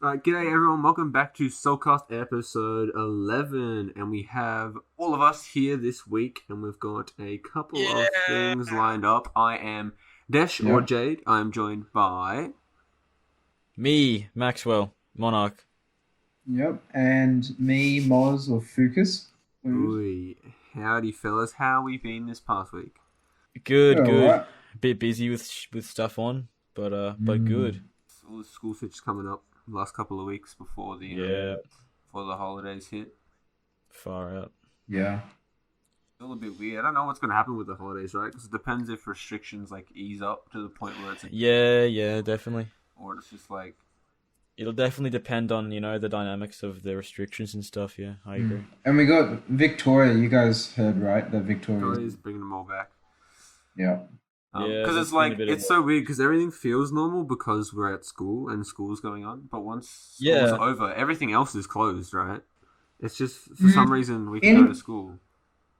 G'day everyone, welcome back to Soulcast episode 11, and we have all of us here this week, and we've got a couple of things lined up. I am Desh or Jade. I'm joined by... Me, Maxwell, Monarch. Yep, and me, Moz or Fucus. Oi, howdy fellas, how we been this past week? Good. Right. A bit busy with stuff on, but good. All the school switch coming up the last couple of weeks before the before the holidays hit. Far out. Yeah. Still a bit weird. I don't know what's going to happen with the holidays, right? Because it depends if restrictions like ease up to the point where it's Yeah, definitely. or it's just like It'll definitely depend on, the dynamics of the restrictions and stuff, yeah, I agree. And we got Victoria, you guys heard, right? That Victoria's bringing them all back. Yeah. Because it's like, it's so weird because everything feels normal because we're at school and school's going on. But once school's over, everything else is closed, right? It's just, for some reason, we can go to school.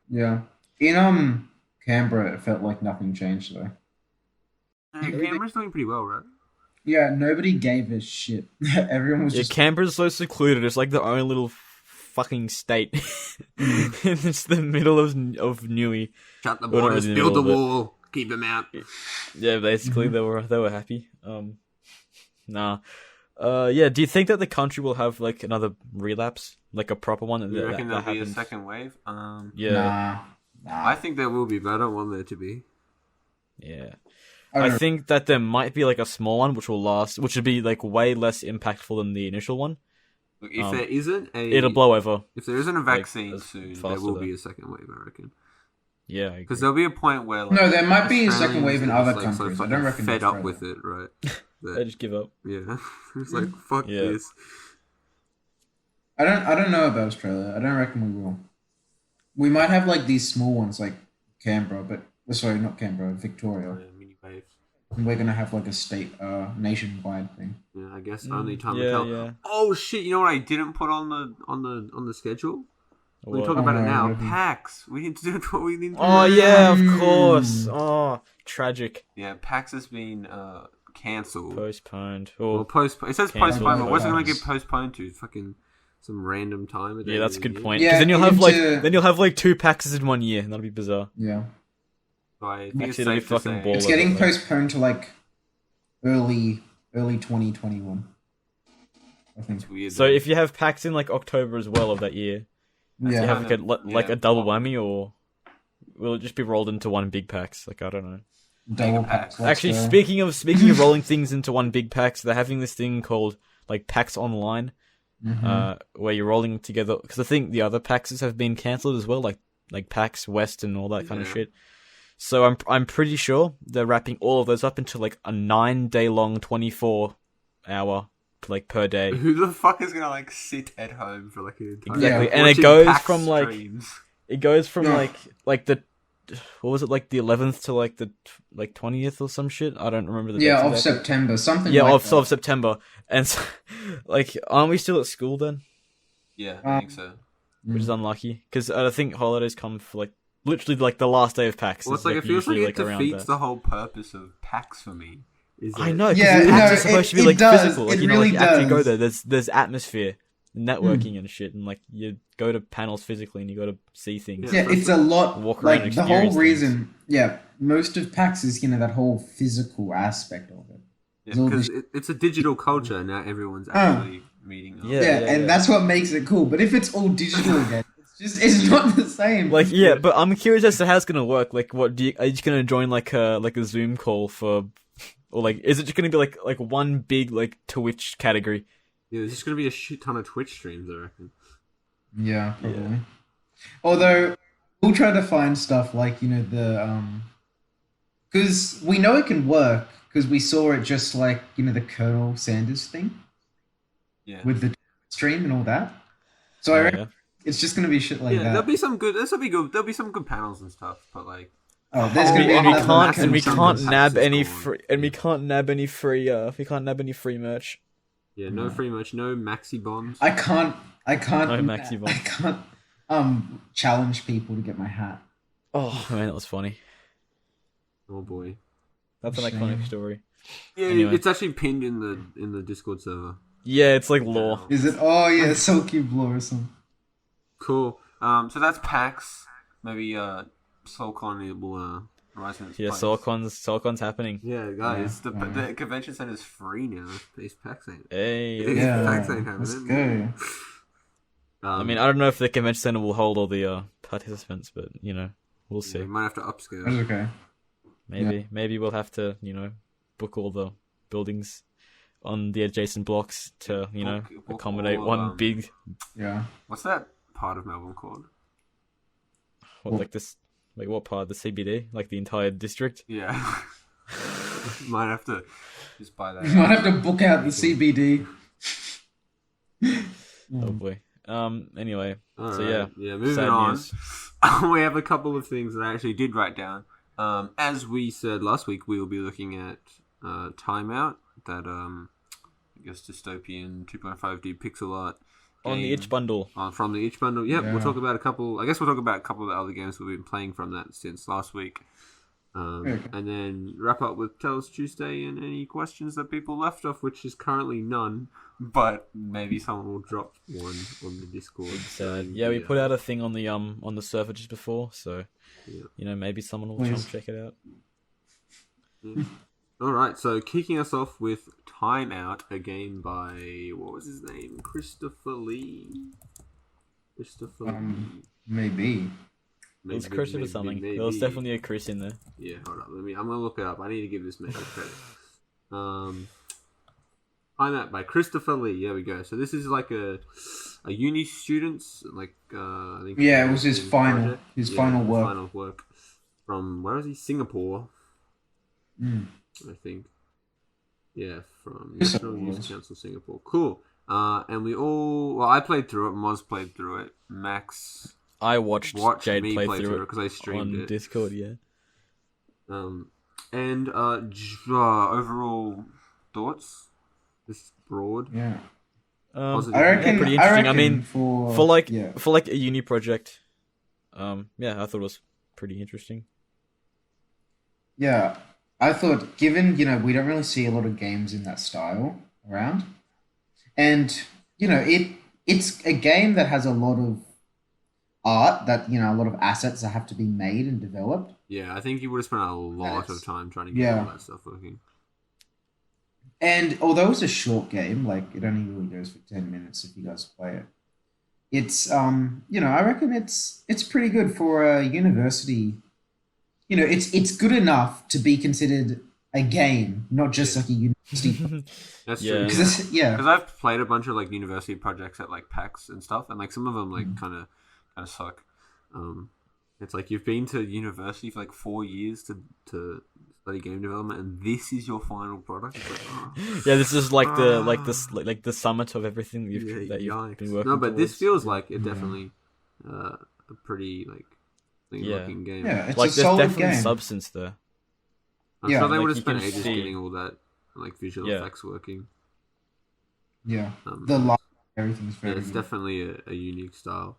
Yeah. In Canberra, it felt like nothing changed, though. Canberra's doing pretty well, right? Yeah, nobody gave a shit. Everyone was just... Canberra's so secluded. It's like the only little fucking state. It's the middle of Newey. Shut the borders, build the wall, keep them out. Yeah, basically they were happy. Nah. Do you think that the country will have like another relapse, like a proper one? You reckon there'll be a second wave? Yeah. Nah. I think there will be, but I don't want there to be. Yeah. I think that there might be like a small one which will last, which would be like way less impactful than the initial one. Look, if there isn't it'll blow over. If there isn't a vaccine soon, there will be a second wave, I reckon. Yeah, because there'll be a point where no, there might be a second wave in other countries. So I don't reckon fed up with it, right? They just give up. Yeah, it's like fuck this. I don't know about Australia. I don't reckon we will. We might have like these small ones like Canberra, but sorry, not Canberra, Victoria. Mini waves. And we're gonna have like a state, nationwide thing. Yeah, I guess only time will tell. Yeah. Oh shit! You know what I didn't put on the schedule? We're talking about it now. PAX. We need to do what we need to do. Oh yeah, of course. Oh, tragic. Yeah, PAX has been cancelled. Postponed. It says postponed, but what's it going to get postponed to? Fucking some random time. Yeah, that's a good point. Because then you'll have like two PAXs in 1 year, and that'll be bizarre. Yeah. So I think it's safe to say. It's getting postponed to like early 2021. I think it's weird. So if you have PAX in like October as well of that year, you have like a double whammy, or will it just be rolled into one big PAX? Like I don't know. Double PAX. Actually, speaking of rolling things into one big PAX, they're having this thing called like PAX Online, where you're rolling together. Because I think the other PAXs have been cancelled as well, like PAX West and all that kind of shit. So I'm pretty sure they're wrapping all of those up into like a 9-day long, 24-hour like per day. Who the fuck is gonna like sit at home for like an entire exactly? And it goes from like the what was it, like the 11th to like the 20th or some shit? I don't remember the dates of exactly. September, something. Yeah, like of September, and so, like, aren't we still at school then? Yeah, I think so. Which is unlucky because I think holidays come for like literally like the last day of PAX. Well, it's like it feels like it defeats the whole purpose of PAX for me. I know, because PAX is supposed to be like physical, like really you actually go there. There's atmosphere, networking and shit, and like you go to panels physically and you go to see things. Yeah, it's a lot. Walk around and the whole experience reason. things. Yeah, most of PAX is that whole physical aspect of it. Yeah, because it's a digital culture now. Everyone's actually meeting up. Yeah, and that's what makes it cool. But if it's all digital again, it's not the same. Like but I'm curious as to how it's gonna work. Like, are you just gonna join like a Zoom call for? Or like, is it just going to be like one big like Twitch category? Yeah, there's just going to be a shit ton of Twitch streams, I reckon. Yeah, probably. Yeah. Although we'll try to find stuff like the because we know it can work because we saw it just like the Colonel Sanders thing. Yeah. With the stream and all that. So I reckon it's just going to be shit like that. There'll be some good. This will be good. There'll be some good panels and stuff, but like. Oh, there's gonna be we can't nab any free merch. Yeah, no free merch, no maxi bombs. I can't No maxi bombs. I can't challenge people to get my hat. Oh man, that was funny. Oh boy. That's an iconic story. Yeah, anyway. It's actually pinned in the Discord server. Yeah, it's like lore. Is it? Oh yeah, Soulcube lore or something. Cool. So that's PAX. Maybe SoulCon will rise in its place. SoulCon's happening. Yeah, guys, the convention center is free now. These PAX ain't. Hey, PAX ain't happening. Let's go. I mean, I don't know if the convention center will hold all the participants, but we'll see. We might have to upscale. That's okay. Maybe we'll have to book all the buildings on the adjacent blocks to accommodate one big. Yeah. What's that part of Melbourne called? Like this? Like what part? The CBD? Like the entire district? Yeah. Might have to just buy that. You might have to book out the CBD. Oh boy. Anyway. All so right. yeah. Moving sad on. news. We have a couple of things that I actually did write down. As we said last week, we will be looking at Timeout, that I guess dystopian 2.5D pixel art game. On the itch bundle. From the itch bundle. Yep, we'll talk about a couple. I guess we'll talk about a couple of the other games we've been playing from that since last week. And then wrap up with Tell Us Tuesday and any questions that people left off, which is currently none, but maybe someone will drop one on the Discord. We put out a thing on the server just before, so maybe someone will check it out. Yeah. All right, so kicking us off with Timeout, a game by what was his name? Christopher Lee. Maybe. It was Chris or something. There was definitely a Chris in there. Yeah, hold up. I'm gonna look it up. I need to give this man credit. Timeout by Christopher Lee. There we go. So this is like a uni student's I think. Yeah, it was his final work. Final work from where is he? Singapore. I think. Yeah, from National Youth Council Singapore. Cool. And I played through it. Moz played through it. Max. I watched Jade me play through it because I streamed on Discord. Yeah. And overall thoughts. Just broad. Yeah. Positive. I reckon pretty interesting. I mean, for like a uni project. I thought it was pretty interesting. Yeah. I thought, given, we don't really see a lot of games in that style around. And, it's a game that has a lot of art, that, a lot of assets that have to be made and developed. Yeah, I think you would have spent a lot of time trying to get all that stuff working. And although it's a short game, it only really goes for 10 minutes if you guys play it. It's, I reckon it's pretty good for a university. It's good enough to be considered a game, not just like a university. That's true. Because I've played a bunch of university projects at PAX and stuff, and some of them kind of suck. It's you've been to university for 4 years to study game development, and this is your final product. Yeah, this is the summit of everything that you've been working. No, but towards. This feels like it definitely a pretty looking game. Yeah, it's a there's solid definitely game. substance there. I'm sure they would have spent ages getting all that visual effects working. Yeah, the light, everything's very. It's definitely a unique style.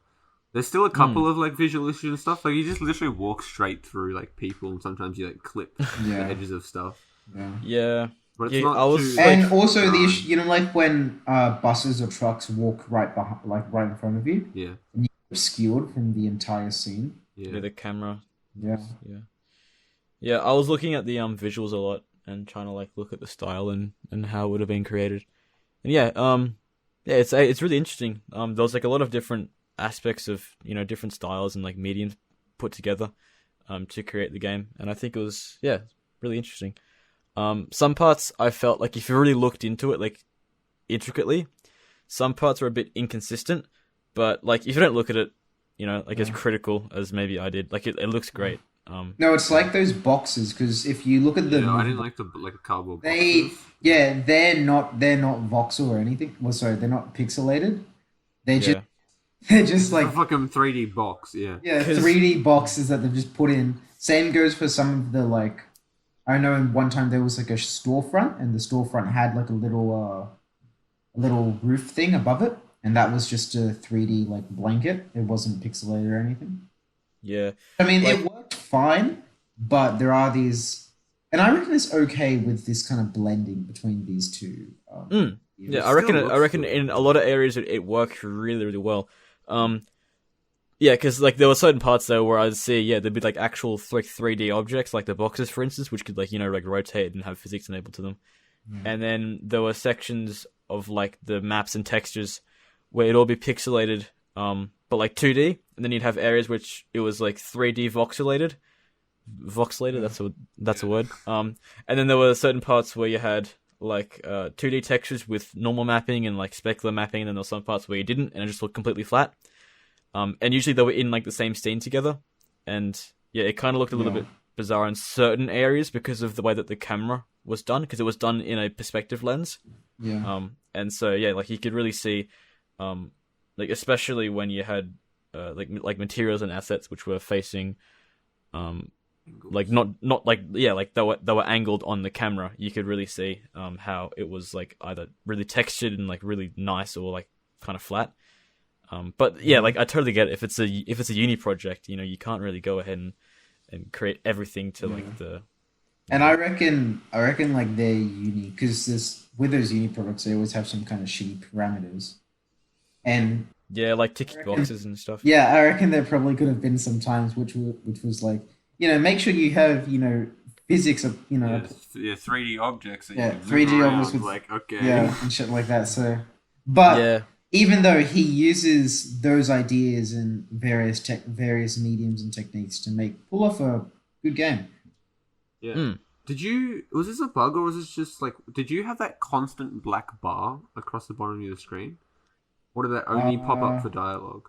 There's still a couple of visual issues and stuff. You just literally walk straight through people, and sometimes you clip the edges of stuff. Yeah. But it's not and also the issue, when buses or trucks walk right behind, right in front of you. Yeah. And you're obscured from the entire scene. Yeah, the camera. Yeah. Yeah, I was looking at the visuals a lot and trying to look at the style and how it would have been created. And it's really interesting. There was a lot of different aspects of different styles and mediums put together to create the game, and I think it was really interesting. Some parts I felt if you really looked into it intricately, some parts are a bit inconsistent, but if you don't look at it as critical as maybe I did, it looks great. No, it's those boxes, because if you look at the I didn't like the cardboard boxes. They're not voxel or anything. Well, sorry, they're not pixelated. They're just a fucking 3D box, yeah. Yeah, 3D boxes that they've just put in. Same goes for some of the I know one time there was a storefront, and the storefront had a little roof thing above it, and that was just a 3D blanket. It wasn't pixelated or anything. Yeah. I mean, it worked fine, but there are these And I reckon it's okay with this kind of blending between these two. Yeah, It I reckon. still I reckon looks in a lot of areas it worked really, really well. Yeah, because like there were certain parts though where I'd see, there'd be like actual like 3D objects, like the boxes, for instance, which could like like rotate and have physics enabled to them. And then there were sections of like the maps and textures where it'd all be pixelated, but like 2D, and then you'd have areas which it was like 3D voxelated. Voxelated, that's a word. And then there were certain parts where you had like 2D textures with normal mapping and like specular mapping, and then there were some parts where you didn't, and it just looked completely flat. And usually they were in like the same scene together, and it kind of looked a little bit bizarre in certain areas because of the way that the camera was done, because it was done in a perspective lens. And so like you could really see, like especially when you had like materials and assets which were facing, like not like like they were angled on the camera. You could really see how it was like either really textured and like really nice, or like kind of flat. But like I totally get it. If it's a uni project, you can't really go ahead and create everything to like the. And I reckon like their uni, because with those uni products they always have some kind of shitty parameters, and like ticking boxes and stuff. Yeah, I reckon there probably could have been some times which was like, make sure you have physics of 3D objects. That 3D objects with like and shit like that. So, but even though he uses those ideas and various mediums and techniques to pull off a good game. Yeah. Was this a bug, or was this just like, did you have that constant black bar across the bottom of your screen? Or did that only pop up for dialogue?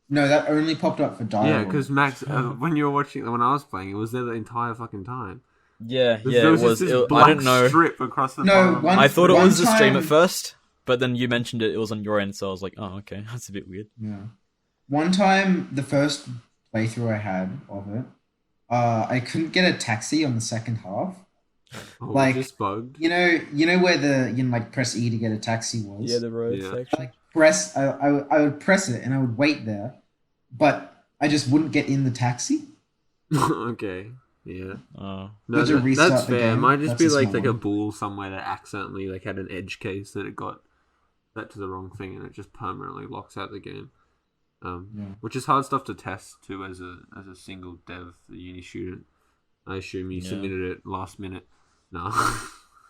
No, that only popped up for dialogue. Yeah, because Max, when you were watching, when I was playing, it was there the entire fucking time. Yeah, there was. Black I didn't know. Strip across the bottom. I thought it was the stream at first, but then you mentioned it was on your end, so I was like, oh, okay, that's a bit weird. Yeah. One time, the first playthrough I had of it, I couldn't get a taxi on the second half. Like, just bugged. You know where the like press E to get a taxi was. Yeah, the road section. Like I would press it and I would wait there, but I just wouldn't get in the taxi. Okay. Yeah. Oh. No, that's fair. It might just be like a bool somewhere that accidentally like had an edge case that it got that to the wrong thing, and it just permanently locks out the game. Which is hard stuff to test too as a single dev uni student. I assume you submitted it last minute. No,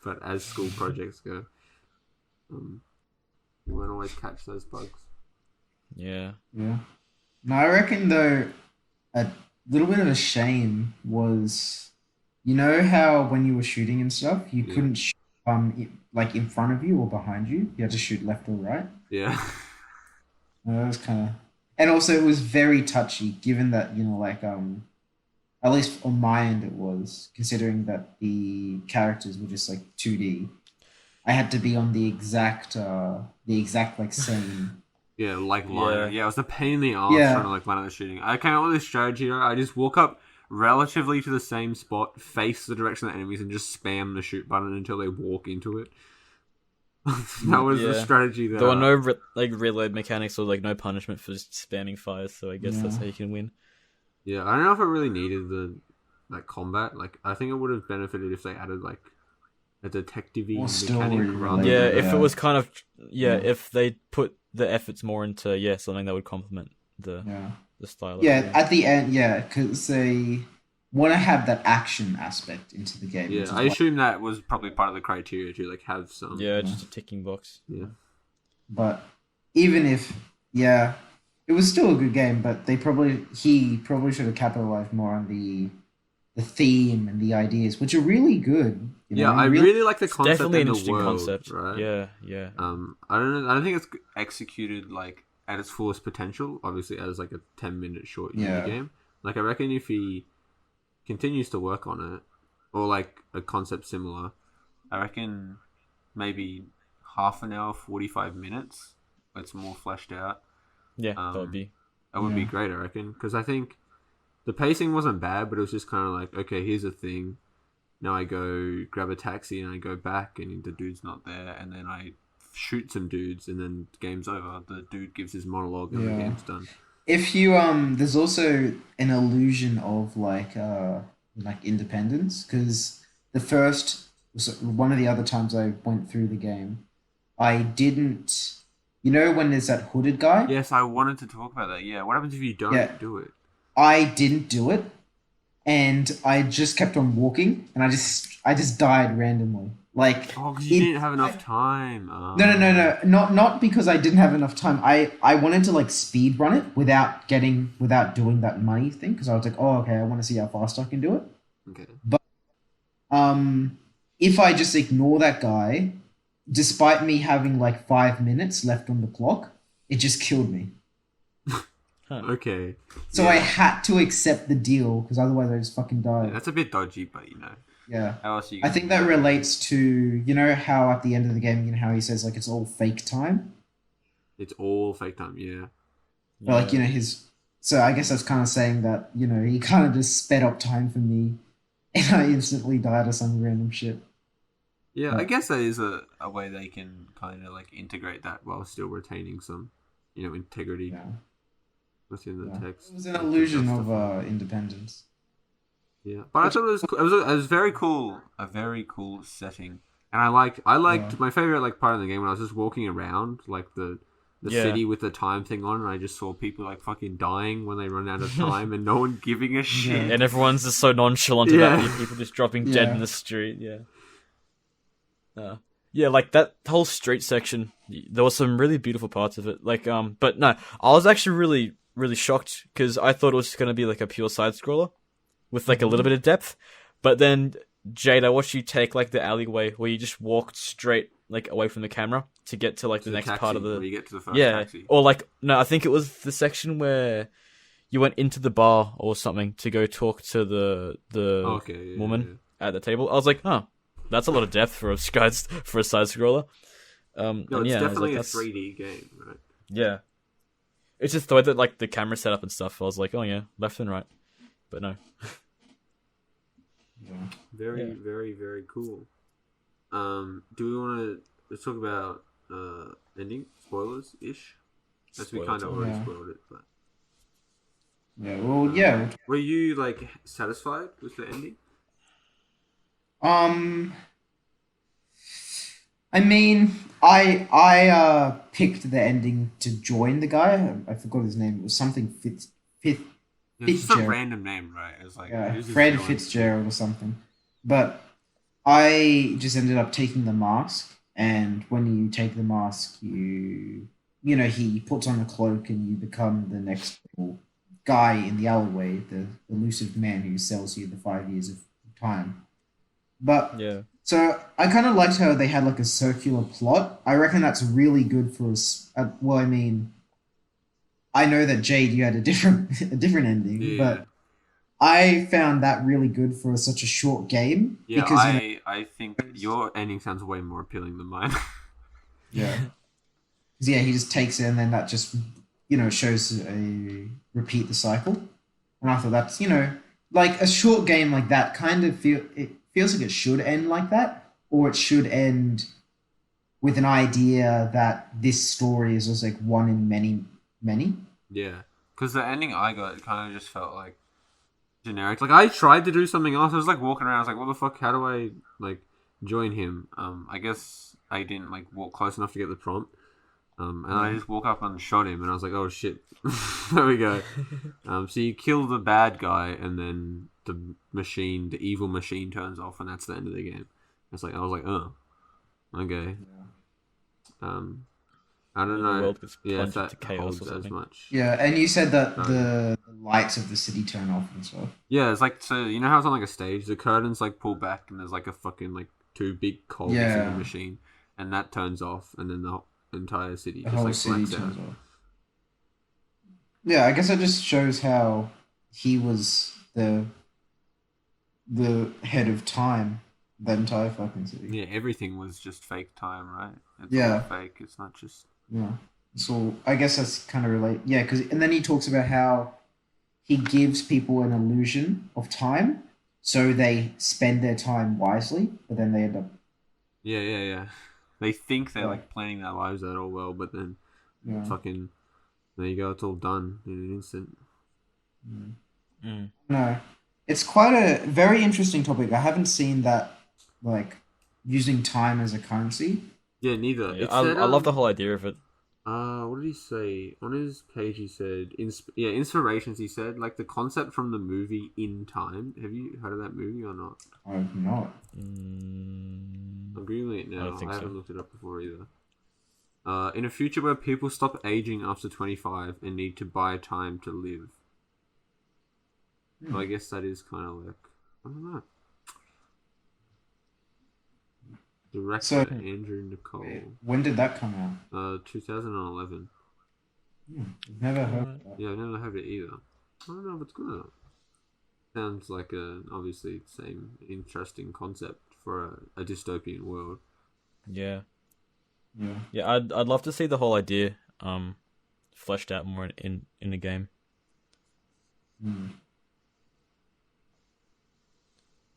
but as school projects go, you won't always catch those bugs. Yeah. No, I reckon though a little bit of a shame was, how when you were shooting and stuff, you couldn't shoot, like in front of you or behind you. You had to shoot left or right. Yeah. That was kind of, and also it was very touchy, given that at least on my end it was, considering that the characters were just like 2D. I had to be on the exact like same. Yeah, like line. Yeah, it was a pain in the arse trying to like line up the shooting. I came up with this strategy. I just walk up relatively to the same spot, face the direction of the enemies, and just spam the shoot button until they walk into it. That was the strategy there. There were no reload mechanics or like no punishment for just spamming fires, so I guess that's how you can win. Yeah, I don't know if it really needed the combat. Like, I think it would have benefited if they added like a detective-y mechanic. If it was kind of if they put the efforts more into something that would complement the style. Yeah, at the end, because they want to have that action aspect into the game. Yeah, I assume that was probably part of the criteria to like have some. Yeah, just a ticking box. Yeah, but even if it was still a good game, but he probably should have capitalized more on the theme and the ideas, which are really good. I really like the concept. Definitely an and the interesting world, concept, right? Yeah. I don't think it's executed like at its fullest potential. Obviously, as like a 10-minute short game. Like, I reckon if he continues to work on it, or like a concept similar, I reckon maybe half an hour, 45 minutes. It's more fleshed out. Yeah, that would be great, I reckon, because I think the pacing wasn't bad, but it was just kind of like, okay, here's a thing. Now I go grab a taxi and I go back and the dude's not there, and then I shoot some dudes and then game's over. The dude gives his monologue and the game's done. If you there's also an illusion of like like Independence, because the first one of the other times I went through the game, I didn't. You know when there's that hooded guy? Yes, I wanted to talk about that. Yeah, what happens if you Yeah, don't do it? I didn't do it, and I just kept on walking, and I just died randomly. Like Oh, because you it. didn't have enough time. No. Not because I didn't have enough time. I wanted to like speed run it without doing that money thing because I was like, oh okay, I want to see how fast I can do it. Okay. But if I just ignore that guy, despite me having like 5 minutes left on the clock, it just killed me. Okay. So I had to accept the deal because otherwise I just fucking Yeah, died. that's a bit dodgy, but Yeah. how else are you? I think that relates to, how at the end of the game, how he says like it's all fake time. It's all fake time. Yeah. But like, his so I guess that's kind of saying that, he kind of just sped up time for me and I instantly died of some random shit. Yeah, I guess that is a way they can kind of like integrate that while still retaining some, integrity Yeah. within the Yeah. text. It was an illusion of independence. Yeah, but I thought it was very cool, a very cool setting, and I liked my favorite like part of the game when I was just walking around like the city with the time thing on, and I just saw people like fucking dying when they run out of time, and no one giving a shit. And everyone's just so nonchalant about it. People just dropping dead in the street. Yeah, like that whole street section. There was some really beautiful parts of it. Like, but no, I was actually really, really shocked because I thought it was going to be like a pure side scroller with like a little bit of depth. But then, Jade, I watched you take like the alleyway where you just walked straight like away from the camera to get to like the next taxi, part of the. where you get to the first taxi. Or like no, I think it was the section where you went into the bar or something to go talk to the woman at the table. I was like, oh, that's a lot of depth for a side scroller. No, it's definitely a 3D game, right? Yeah, it's just the way that like the camera setup and stuff. I was like, oh yeah, left and right, but no. Very, very, very cool. Do we want to talk about ending spoilers ish? As we kind of already spoiled it, but yeah. Well, yeah. Were you like satisfied with the ending? I mean, I picked the ending to join the guy. I forgot his name. It was something It's just a random name, right? It was like Fred Fitzgerald or something. But I just ended up taking the mask, and when you take the mask, he puts on a cloak, and you become the next guy in the alleyway, the elusive man who sells you the 5 years of time. But so I kind of liked how they had like a circular plot. I reckon that's really good for us. Well, I mean, I know that Jade, you had a different ending, but I found that really good for such a short game. Yeah, because, I think your ending sounds way more appealing than mine. Yeah, he just takes it, and then that just shows a repeat the cycle. And I thought that's like a short game like that kind of feels like it should end like that, or it should end with an idea that this story is just like one in many. Yeah, because the ending I got, it kind of just felt like generic. Like I tried to do something else. I was like walking around. I was like, "What the fuck? How do I like join him?" I guess I didn't like walk close enough to get the prompt. And I just walk up and shot him, and I was like, "Oh shit!" There we go. So you kill the bad guy, and then the evil machine turns off, and that's the end of the game. I was like, "Oh, okay." I don't know. The world gets If plunged into that chaos holds or as something. much. Yeah, and you said that the lights of the city turn off and stuff. Yeah, it's like, so you know how it's on like a stage, the curtains like pull back, and there's like a fucking like two big cogs in the machine, and that turns off, and then the entire city just like blacks out. Off. Yeah, I guess it just shows how he was the head of time, that entire fucking city. Yeah, everything was just fake time, right? It's all fake. It's not just. Yeah. So I guess that's kind of related. Yeah, and then he talks about how he gives people an illusion of time, so they spend their time wisely, but then they end up. Yeah. They think they're like planning their lives out all well, but then fucking there you go. It's all done in an instant. No, it's quite a very interesting topic. I haven't seen that like using time as a currency. Yeah, neither. Yeah, It I said, love the whole idea of it. what did he say on his page? He said, inspirations. He said like the concept from the movie In Time. Have you heard of that movie or not? I've not. I'm googling it I now. don't think I haven't so. looked it up before either. In a future where people stop aging after 25 and need to buy time to live. So I guess that is kind of like, I don't know. Director So- Andrew Nicole. Wait, when did that come out? 2011. I've never heard of that. Yeah, I never heard it either. I don't know if it's good. Sounds like obviously same interesting concept for a dystopian world. Yeah. Yeah. Yeah, I'd love to see the whole idea fleshed out more in the game.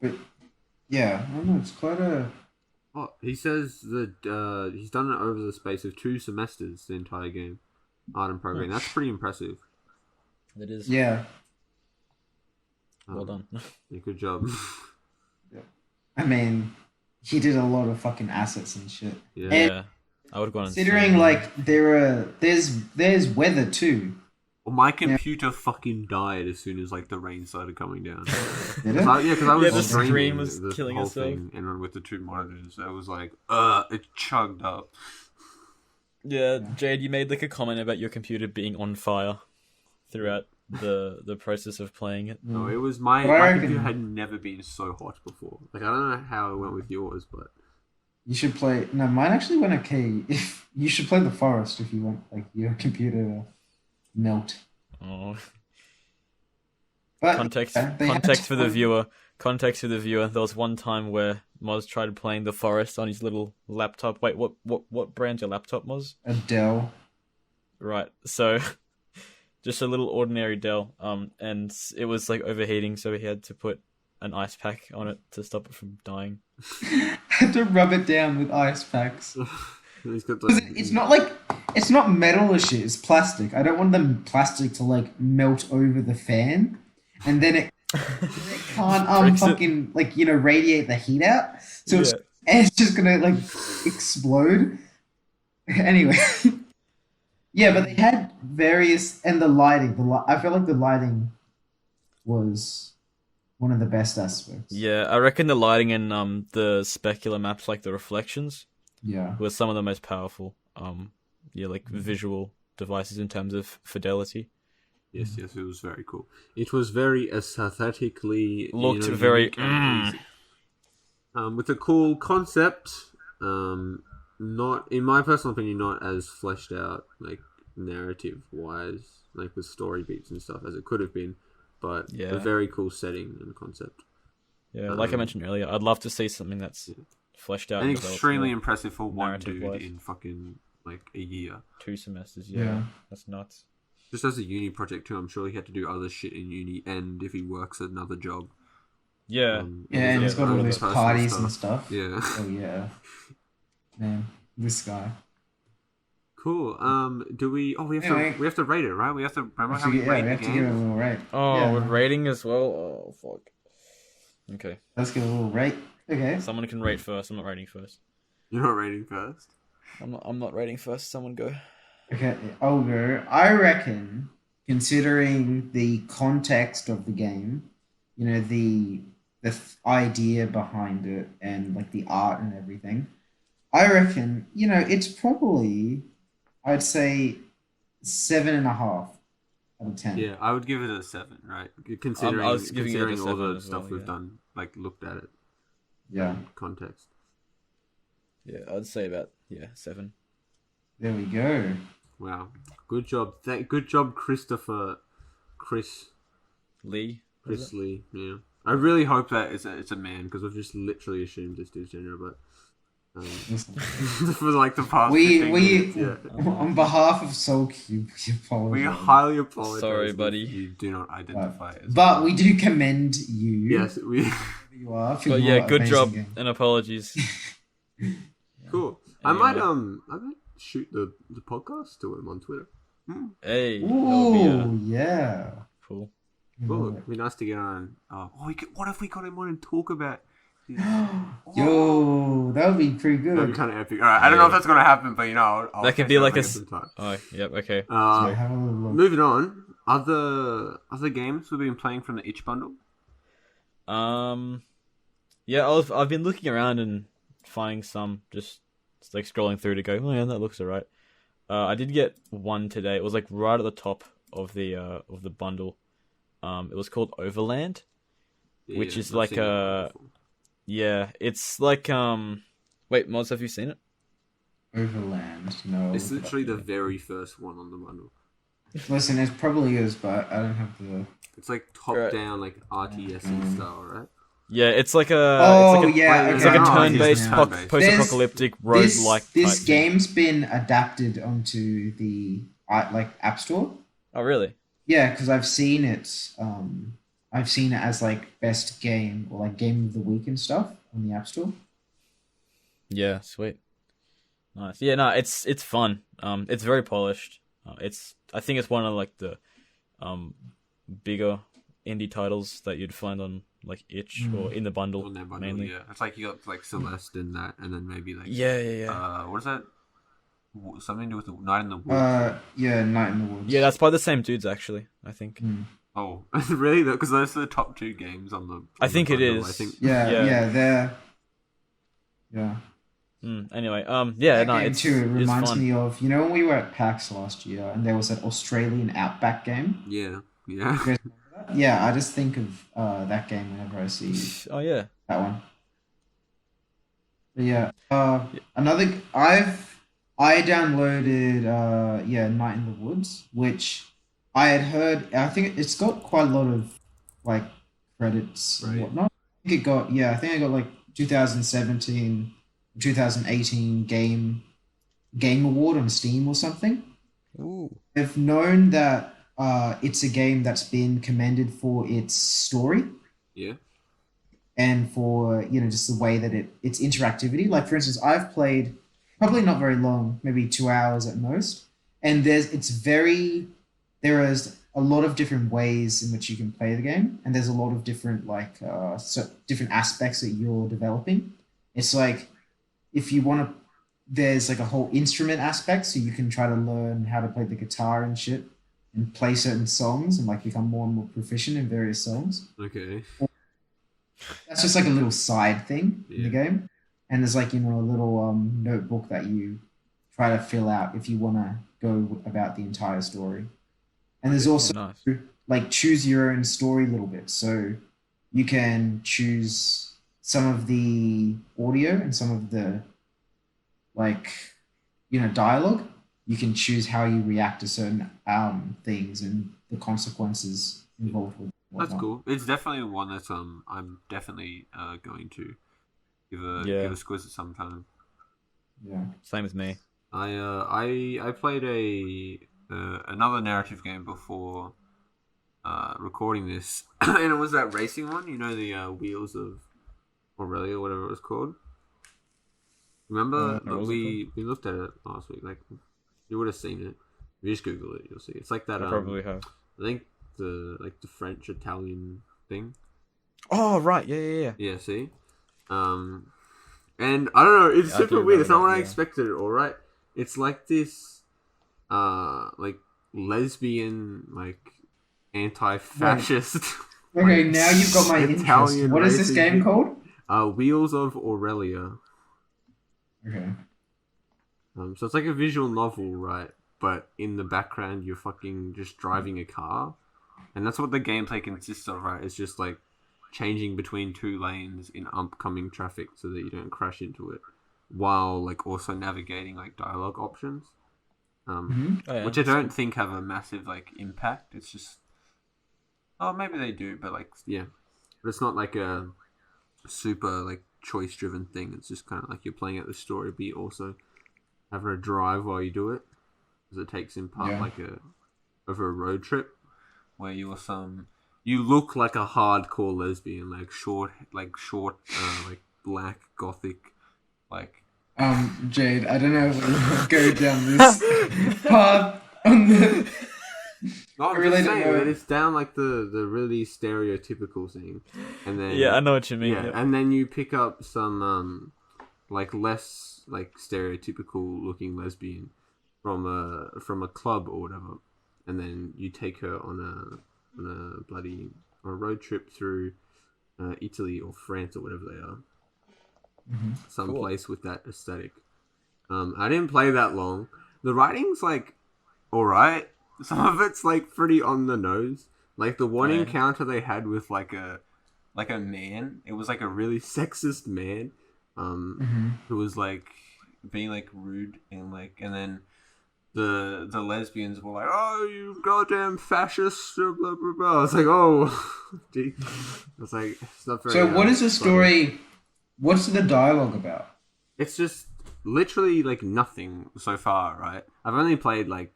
But yeah, I don't know. It's quite a. Oh, he says that he's done it over the space of 2 semesters, the entire game, art and program. That's pretty impressive. That is. Yeah. Well done. Yeah, good job. I mean, he did a lot of fucking assets and shit. Yeah. And Yeah. I would have gone. considering insane. like there's weather too. Well, my computer fucking died as soon as like the rain started coming down. Did it? Because I was Yeah, the streaming stream was the killing whole itself. thing, and with the 2 monitors, I was like, it chugged up. Yeah, Jade, you made like a comment about your computer being on fire throughout the process of playing it. No, it was my But I reckon- computer had never been so hot before. Like I don't know how it went with yours, but You should play. No, mine actually went okay. If you should play the forest if you want like your computer to melt. Oh. But Context yeah, they had context for the to- viewer. Context for the viewer. There was one time where Moz tried playing The Forest on his little laptop. Wait, what brand's your laptop, Moz? A Dell. Right. So just a little ordinary Dell. And it was like overheating, so he had to put an ice pack on it to stop it from dying. Had to rub it down with ice packs. he's got 'Cause it's not like it's not metal or shit. It's plastic. I don't want the plastic to like melt over the fan, and then it can't Breaks it. fucking like radiate the heat out. So it's Yeah. and it's just gonna like explode. Anyway, yeah, but they had various and the lighting. I feel like the lighting was one of the best aspects. Yeah, I reckon the lighting in the specular maps, like the reflections, Yeah. were some of the most powerful. Like visual devices in terms of fidelity. Yes, it was very cool. It was very aesthetically Looked very. unique and pleasing. With a cool concept. Not, in my personal opinion, not as fleshed out, like narrative wise, like with story beats and stuff as it could have been, but Yeah. a very cool setting and concept. Yeah, like I mentioned earlier, I'd love to see something that's fleshed out And developed extremely more. impressive for one dude narrative-wise. in fucking like a year. 2 semesters. Yeah, Yeah. that's nuts. Just as a uni project too, I'm sure he had to do other shit in uni, and if he works at another job. Yeah, Yeah, and he's got all these personal parties and stuff. Yeah. Oh yeah. Man, this guy. Cool. Do we? Oh, we have Anyway. to. We have to rate it, right? We have to remember how we Yeah, rate we the have to give it a game. little rate. Oh, Yeah. with rating as well. Oh fuck. Okay, Let's give it a little rate. Okay. someone can rate first. I'm not rating first. You're not rating first. I'm not rating first. Someone go. Okay, I'll go. I reckon, considering the context of the game, the idea behind it and like the art and everything, I reckon, it's probably, I'd say, 7.5 out of 10. Yeah, I would give it a 7, right? Considering I was giving it a considering all 7 the as stuff well, we've yeah. done, like looked at it. Yeah. Context. Yeah, I'd say about 7. There we go. Wow. Good job. Good job, Chris Lee. was it? Lee. Yeah. I really hope that it's a man because we've just literally assumed this dude's gender, but Listen. for like the past. We 15 minutes, yeah. on behalf of Soulcube, we apologize. We highly apologize. Sorry, if buddy. You do not identify as. But we do commend you. Yes, we. whoever you are. For But your yeah, good amazing job game. and apologies. Cool. Anyway. I might shoot the podcast to him on Twitter. Hey, that would be Ooh, yeah. cool. Well, it'd be nice to get on. What if we got him on and talk about? Yo, that would be pretty good. That'd be kind of epic. All right, I don't know if that's gonna happen, but I'll that could be like a. sometime. Oh, yep. Okay. Moving on. Other games we've been playing from the itch bundle. Yeah, I've been looking around and finding some, just like scrolling through to go, oh yeah, that looks alright. I did get one today. It was like right at the top of the bundle. It was called Overland, which is like it's like Wait, Mods, have you seen it? Overland, no. It's literally the very first one on the bundle. Listen, it probably is, but I don't have the. It's like top down, like RTS style, right? Yeah, it's like a. It's like a turn-based post-apocalyptic roguelike. This game's been adapted onto the App Store. Oh, really? Yeah, because I've seen it. I've seen it as like best game or like game of the week and stuff on the App Store. Yeah, sweet, nice. Yeah, no, it's fun. It's very polished. I think it's one of like the bigger indie titles that you'd find on like itch or in the bundle, mainly. Yeah, it's like you got like Celeste in that, and then maybe like what is that? Something to do with the Night in the Woods. Yeah, Night in the Woods. Yeah, that's by the same dudes actually. I think. Oh, really? Because those are the top two games on the. I think it is. I think. Yeah. Anyway, That game too reminds me of, when we were at PAX last year and there was that Australian Outback game. Yeah. Yeah, I just think of that game whenever I see. Oh yeah, that one. But yeah, I downloaded Night in the Woods, which I had heard. I think it's got quite a lot of like credits and whatnot. I think I got like 2017. 2018 game award on Steam or something. Ooh. I've known that it's a game that's been commended for its story. Yeah. And for just the way that its interactivity. Like for instance, I've played probably not very long, maybe 2 hours at most, and there is a lot of different ways in which you can play the game, and there's a lot of different different aspects that you're developing. It's like if you want to, there's like a whole instrument aspect, so you can try to learn how to play the guitar and shit and play certain songs and like become more and more proficient in various songs. Okay. That's just like a little side thing in the game. And there's like, a little notebook that you try to fill out if you want to go about the entire story. And there's also like choose your own story a little bit. So you can choose some of the audio and some of the dialogue. You can choose how you react to certain things and the consequences involved with whatnot. That's cool. It's definitely one that I'm definitely going to give a squiz at some time. Yeah, same with me. I played another narrative game before recording this, and it was that racing one. The Wheels of Aurelia, whatever it was called. Remember we looked at it last week. Like you would have seen it. If you just Google it, you'll see. It's like that. I probably have. I think the French Italian thing. Oh right, yeah. Yeah, see. And I don't know. It's super weird. It's not what I expected at all. Right? It's like this, like lesbian, like anti-fascist. Okay, now you've got my interest. What is this game called? Wheels of Aurelia. Okay. So it's like a visual novel, right? But in the background, you're fucking just driving a car, and that's what the gameplay consists of, right? It's just like changing between two lanes in upcoming traffic so that you don't crash into it, while like also navigating like dialogue options, which I don't think have a massive like impact. It's just, maybe they do, but like but it's not like a super like choice driven thing. It's just kind of like you're playing out the story, but you also having a drive while you do it, because it takes in part like a road trip where you look like a hardcore lesbian, like short like black gothic like. Jade, I don't know if we'll go down this path on the No, I'm I really just don't saying know. that it's down like the really stereotypical thing, and then Yeah, I know what you mean. yeah, Yeah. and then you pick up some like less like stereotypical looking lesbian from a club or whatever, and then you take her on a bloody on a road trip through Italy or France or whatever they are, some Cool. place with that aesthetic. I didn't play that long. The writing's like alright. Some of it's like pretty on the nose. Like the one yeah. encounter they had with like a man. It was like a really sexist man, who was like being like rude and then the lesbians were like, "Oh, you goddamn fascist!" Blah blah blah. I was like, "Oh, gee." I was like, "It's not very." So, what is the subtle. story? What's the dialogue about? It's just literally like nothing so far, right? I've only played like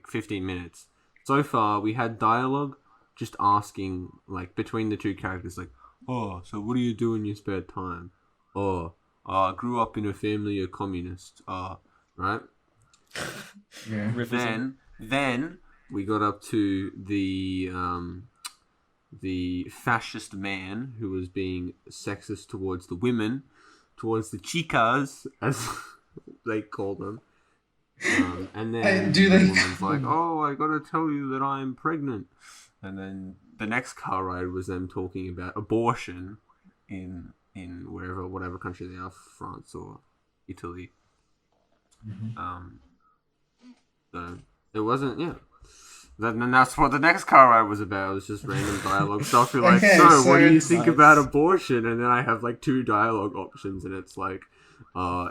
15 minutes. So far, we had dialogue just asking, like, between the two characters, like, "Oh, so what do you do in your spare time?" "Oh, I grew up in a family of communists." Right? Yeah. Then we got up to the fascist man who was being sexist towards the women, towards the chicas, as they call them. And then Do the they- woman's like, "Oh, I gotta tell you that I'm pregnant." And then the next car ride was them talking about abortion in whatever country they are, France or Italy. So it wasn't, yeah. Then that's what the next car ride was about. It was just random dialogue stuff. You're like, Okay, so so what do you it's think nice. about abortion? And then I have like two dialogue options, and it's like,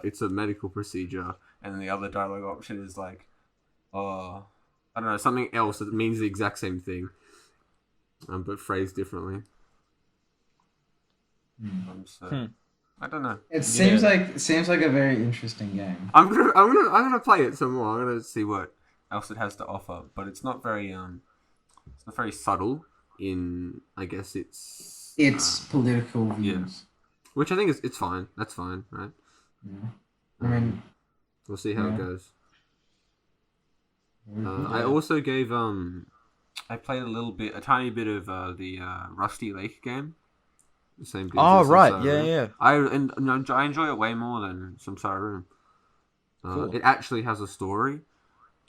it's a medical procedure. And then the other dialogue option is like, I don't know, something else that means the exact same thing, but phrased differently. So, I don't know. It seems like a very interesting game. I'm gonna play it some more. I'm gonna see what else it has to offer, but it's not very subtle in, I guess it's Political views. which I think it's fine. That's fine, right? Yeah. I mean, We'll see how it yeah. goes. I also gave I played a tiny bit of the Rusty Lake game. The same. Oh, as right. Samsara Yeah, Room. yeah. I enjoy it way more than Samsara Room. Cool. It actually has a story.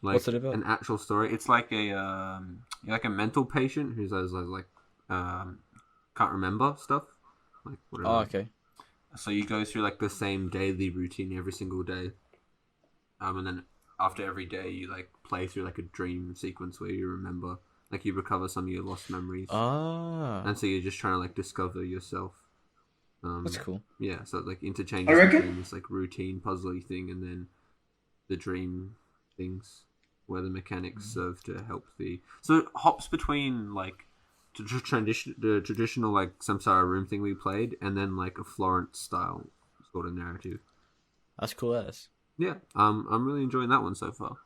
Like, What's it about? An actual story. It's like a mental patient who's like can't remember stuff. Like whatever. Oh, okay. So you go through like the same daily routine every single day. And then after every day you like play through like a dream sequence where you remember, like you recover some of your lost memories. Ah, And so you're just trying to like discover yourself. that's cool. Yeah, so it like interchanges I reckon- between this like routine puzzly thing and then the dream things where the mechanics serve to help so it hops between like the traditional like Samsara Room thing we played and then like a Florence style sort of narrative. That's cool as. Yeah, I'm really enjoying that one so far.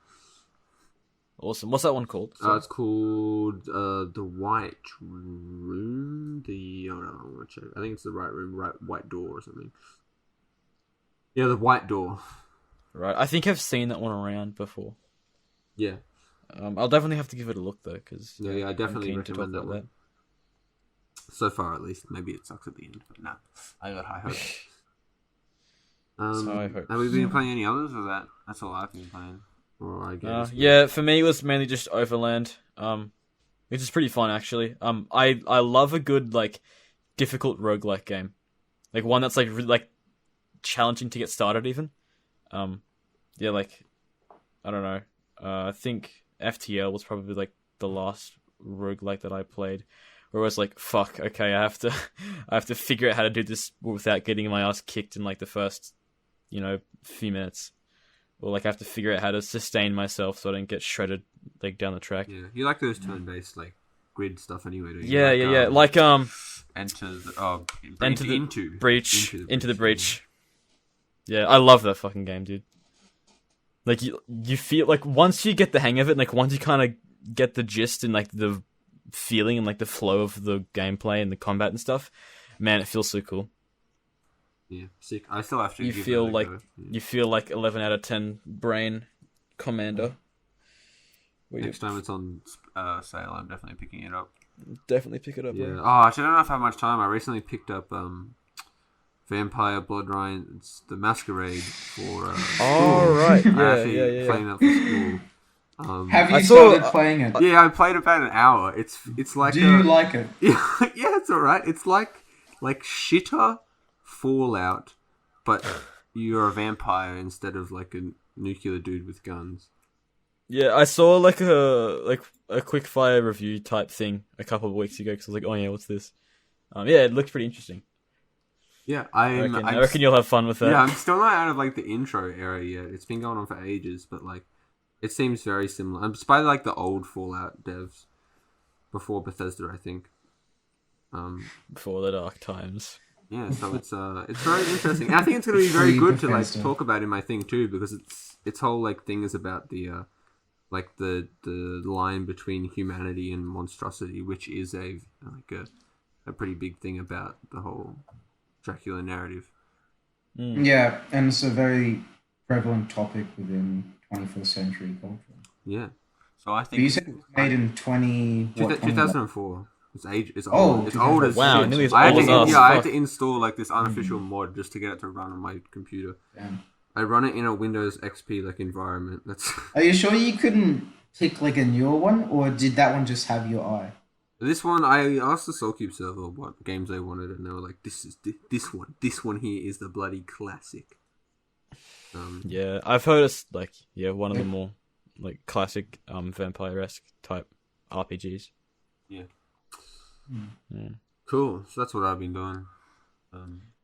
Awesome. What's that one called? It's called the White Room. Hold on, I want to check. I think it's the Right Room, White Door or something. Yeah, the White Door. Right. I think I've seen that one around before. Yeah. I'll definitely have to give it a look though, because Yeah, I definitely I'm keen to recommend talk that about one. So far, at least. Maybe it sucks at the end, but nah. I got high hopes. high hopes. Have we been playing any others, or that's all I've been playing? Or I guess. Yeah, for me it was mainly just Overland, which is pretty fun actually. I love a good like difficult roguelike game, like one that's like really, like challenging to get started even. Yeah, like I don't know. I think FTL was probably like the last roguelike that I played, where I was like, fuck, okay, I have to figure out how to do this without getting my ass kicked in like the first, few minutes. Or like I have to figure out how to sustain myself so I don't get shredded like down the track. Yeah, you like those turn-based like grid stuff anyway, don't you? Yeah. Like Enter the breach. Yeah, I love that fucking game, dude. Like you feel like once you get the hang of it, and like once you kind of get the gist and like the feeling and like the flow of the gameplay and the combat and stuff, man, it feels so cool. Yeah, sick. I still have to. You give feel it a like go. you feel like 11 out of 10 brain commander. Next time it's on sale, I'm definitely picking it up. Definitely pick it up. Yeah. Bro. Oh, actually, I don't know if I have much time. I recently picked up Vampire Blood Ryan. It's the Masquerade for. Oh right, I'm yeah, actually yeah. playing that for school. Have you I started saw- playing it? Yeah, I played about an hour. It's like. Do you like it? Yeah, yeah, it's alright. It's like shitter Fallout, but you're a vampire instead of like a nuclear dude with guns. Yeah, I saw like a quick fire review type thing a couple of weeks ago because I was like, oh yeah, what's this? Yeah, it looked pretty interesting. Yeah, I reckon you'll have fun with that. Yeah, I'm still not out of like the intro era yet. It's been going on for ages, but like it seems very similar. I'm by like the old Fallout devs before Bethesda, I think. Before the dark times. Yeah, so it's very interesting. And I think it's going to be very good to like talk about in my thing too, because its whole like thing is about the like the line between humanity and monstrosity, which is a pretty big thing about the whole Dracula narrative. Yeah, and it's a very prevalent topic within 21st century culture. Yeah, so I think But you said it was made in 2004. It's Oh, old. It's old as wow, shit. nearly as I had old to, as us. I had Fuck. to install like this unofficial mod just to get it to run on my computer. Damn. I run it in a Windows XP like environment. That's Are you sure you couldn't pick like a newer one, or did that one just have your eye? this one. I asked the Soulcube server what games they wanted, and they were like, "This is this one. This one here is the bloody classic." Yeah, I've heard it's like one of the more like classic vampire-esque type RPGs. Yeah. Yeah. Cool. So that's what I've been doing.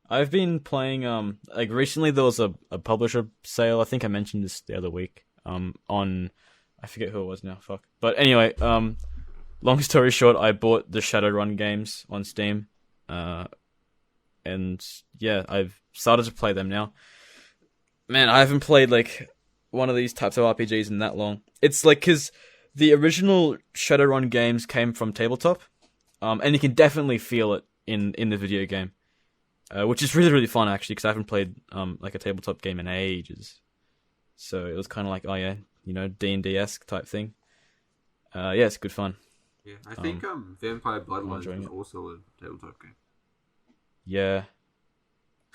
I've been playing like recently there was a publisher sale. I think I mentioned this the other week. On I forget who it was now. Fuck. But anyway, long story short, I bought the Shadowrun games on Steam. And yeah, I've started to play them now. Man, I haven't played like one of these types of RPGs in that long. It's like because the original Shadowrun games came from tabletop, and you can definitely feel it in the video game, which is really really fun actually. Because I haven't played like a tabletop game in ages, so it was kind of like D&D-esque type thing. Yeah, it's good fun. Yeah, I think Vampire Bloodlines enjoying was it. also a tabletop game. Yeah,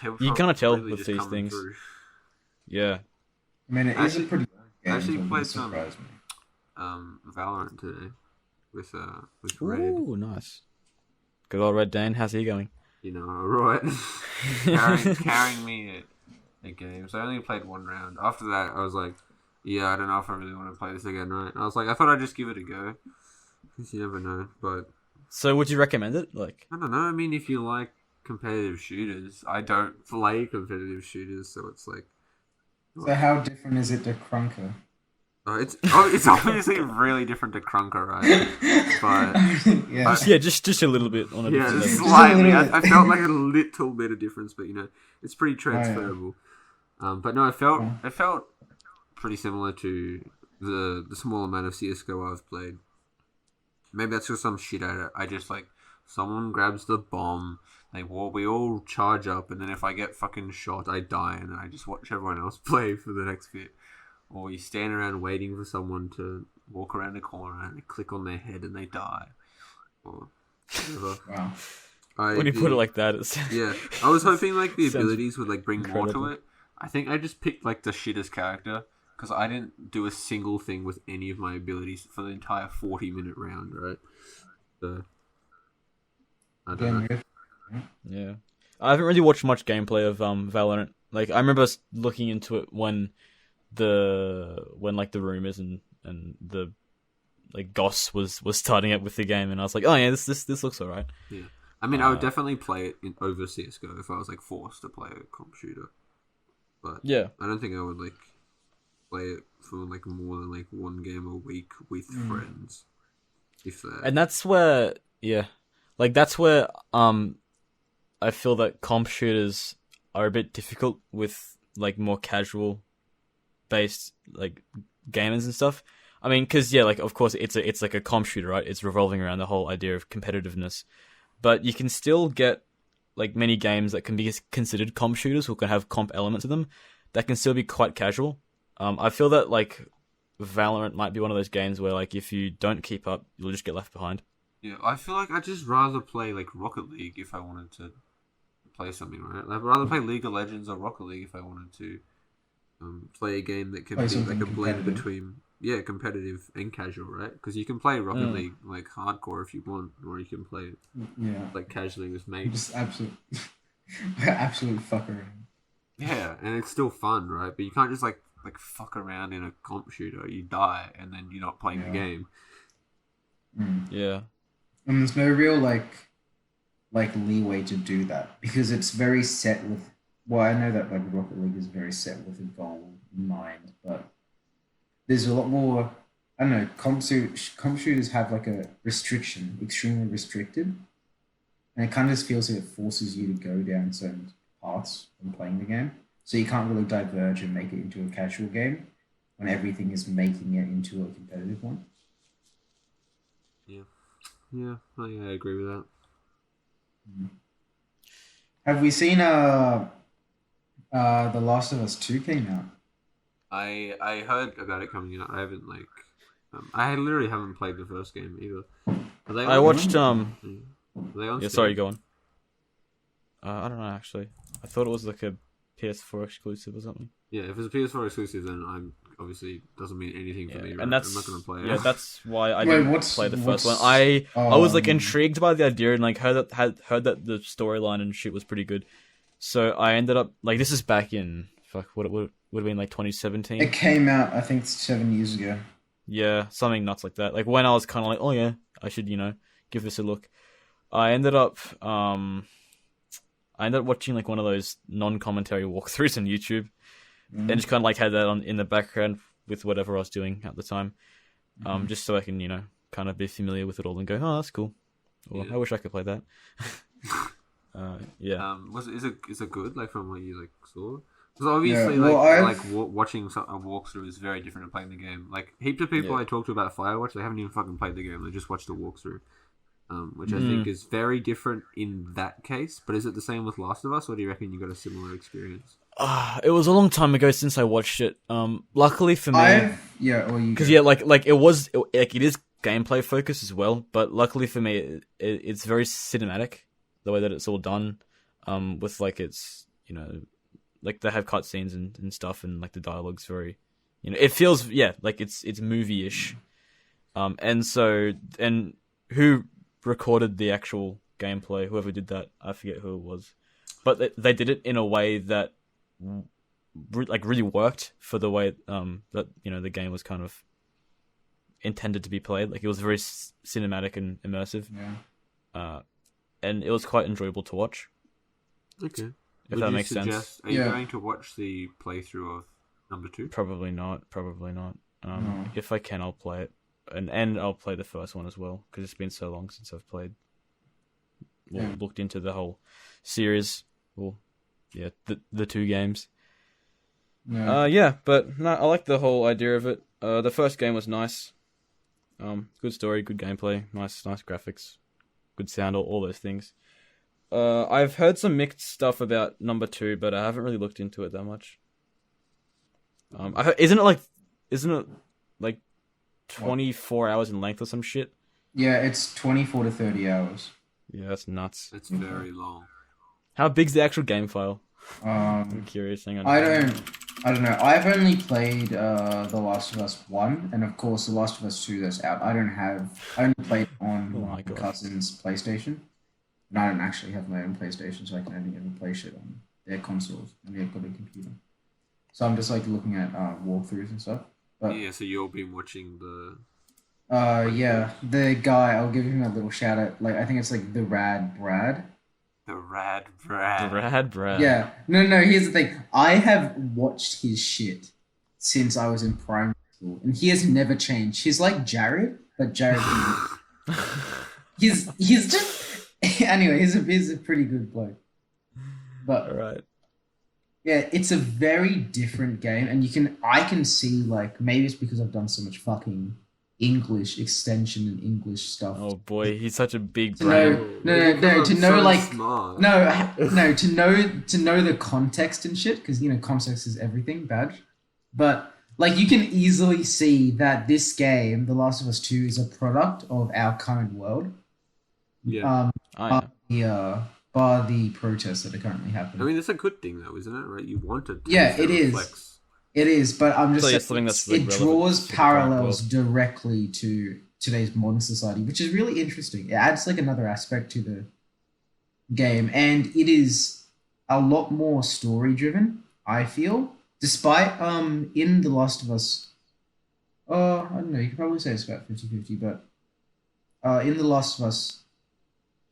Tabletop you kind of tell really with just these coming things. through. Yeah. I mean, it is a pretty good game. actually so it played wouldn't surprise me. Valorant today with Red. Ooh, nice. Good old Red Dane. How's he going? You know, right? carrying me at games. I only played one round. After that, I was like, yeah, I don't know if I really want to play this again, right? And I was like, I thought I'd just give it a go. Because you never know. But So, would you recommend it? Like, I don't know. I mean, if you like competitive shooters, I don't play competitive shooters, so it's like. So how different is it to Crunker? It's obviously really different to Crunker, right? But Yeah. yeah, just a little bit on a yeah, different level. slightly. Just a little I bit. felt like a little bit of difference, but it's pretty transferable. But no, it felt pretty similar to the small amount of CS:GO I've played. Maybe that's just some shit at it. I just like someone grabs the bomb, like we all charge up, and then if I get fucking shot, I die, and then I just watch everyone else play for the next bit. Or you stand around waiting for someone to walk around the corner and they click on their head and they die. Or whatever. Wow. When you put it like that, it's Yeah, I was hoping like the Sounds abilities would like bring more incredible. to it. I think I just picked like the shittest character because I didn't do a single thing with any of my abilities for the entire 40-minute round, right? So I don't know. Yeah, I haven't really watched much gameplay of Valorant. Like, I remember looking into it when like the rumors and the like goss was starting up with the game, and I was like, oh yeah, this looks alright. Yeah, I mean, I would definitely play it over CS:GO if I was like forced to play a comp shooter, but Yeah, I don't think I would like play it for like more than like one game a week with friends, if that. and that's where that's where I feel that comp shooters are a bit difficult with like more casual based like gamers and stuff. I mean, because like of course it's like a comp shooter, right? It's revolving around the whole idea of competitiveness, but you can still get like many games that can be considered comp shooters who can have comp elements to them that can still be quite casual. I feel that like Valorant might be one of those games where like if you don't keep up, you'll just get left behind. Yeah, I feel like I'd just rather play like Rocket League if I wanted to play something, right? I'd rather play League of Legends or Rocket League if I wanted to play a game that can Play be like a something blend competitive. between competitive and casual, right? Because you can play Rocket League like hardcore if you want, or you can play it Yeah. like casually with mates. Just absolute fuck around. Yeah, and it's still fun, right? But you can't just like fuck around in a comp shooter. You die, and then you're not playing the game. Yeah. And there's no real like leeway to do that because it's very set with. Well, I know that like Rocket League is very set with a goal in mind, but there's a lot more. I don't know. Comp shooters have like a restriction, extremely restricted, and it kind of just feels like it forces you to go down certain paths when playing the game. So you can't really diverge and make it into a casual game when everything is making it into a competitive one. Yeah, I agree with that. Have we seen The Last of Us 2 came out? I heard about it coming out. I haven't I literally haven't played the first game either. Are they I watched Are they on Yeah, Steam? sorry, go on. I don't know actually. I thought it was like a PS4 exclusive or something. Yeah, if it's a PS4 exclusive, then I'm obviously doesn't mean anything for me. Right? And that's I'm not gonna play it. yeah, that's why I Wait, didn't play the first one. I was like intrigued by the idea and like heard that the storyline and shit was pretty good. So I ended up like this is back in what it would have been like 2017. It came out, I think, 7 years ago. Yeah, something nuts like that. Like when I was kind of like, oh yeah, I should give this a look. I ended up watching like one of those non-commentary walkthroughs on YouTube, and just kind of like had that on in the background with whatever I was doing at the time, just so I can kind of be familiar with it all and go, oh, that's cool. Well, I wish I could play that. Yeah. Is it good? Like from what you like saw? Because obviously, watching a walkthrough is very different to playing the game. Like heaps of people I talked to about Firewatch, they haven't even fucking played the game. They just watched a walkthrough. Which I think is very different in that case. But is it the same with Last of Us, or do you reckon you got a similar experience? It was a long time ago since I watched it. Luckily for me, because it is gameplay focused as well. But luckily for me, it's very cinematic the way that it's all done. With like it's like they have cutscenes and stuff, and like the dialogue's very, it feels like it's movie-ish. And who recorded the actual gameplay, whoever did that, I forget who it was, but they did it in a way that really worked for the way that the game was kind of intended to be played. Like it was very cinematic and immersive, and it was quite enjoyable to watch. Okay, if that makes sense. Are you going to watch the playthrough of number 2? Probably not. If I can, I'll play it. And I'll play the first one as well, because it's been so long since I've looked into the whole series. Well, the 2 games. But no, I like the whole idea of it. The first game was nice. Good story, good gameplay, nice graphics, good sound, all those things. I've heard some mixed stuff about number 2, but I haven't really looked into it that much. Isn't it like 24 hours in length or some shit? Yeah, it's 24 to 30 hours. Yeah, that's nuts. It's very long. How big's the actual game file? I'm curious. Hang on. I don't know. I've only played The Last of Us 1, and of course The Last of Us 2 that's out. I only played on my cousin's PlayStation. And I don't actually have my own PlayStation, so I can only ever play shit on their consoles, and they've got a computer. So I'm just like looking at walkthroughs and stuff. But, so you've been watching the... the guy, I'll give him a little shout out. Like, I think it's like the Rad Brad. The Rad Brad. The Rad Brad. Yeah. No, here's the thing. I have watched his shit since I was in primary school, and he has never changed. He's like Jared, but Jared... he's just... Anyway, he's a pretty good bloke. But... Alright. Yeah, it's a very different game, and I can see, like, maybe it's because I've done so much fucking English extension and English stuff. Oh boy, he's such a big brain. To know the context and shit, because context is everything, badge. But Like, you can easily see that this game, The Last of Us 2, is a product of our current world. Yeah. Bar the protests that are currently I happening. mean, that's a good thing, though, isn't it? Right? You want it to It is. reflects. It is, but I'm just So saying that's like it relevant draws to the current parallels world. directly to today's modern society, which is really interesting. It adds like another aspect to the game, and it is a lot more story driven, I feel. Despite in The Last of Us, I don't know, you could probably say it's about 50-50, but in The Last of Us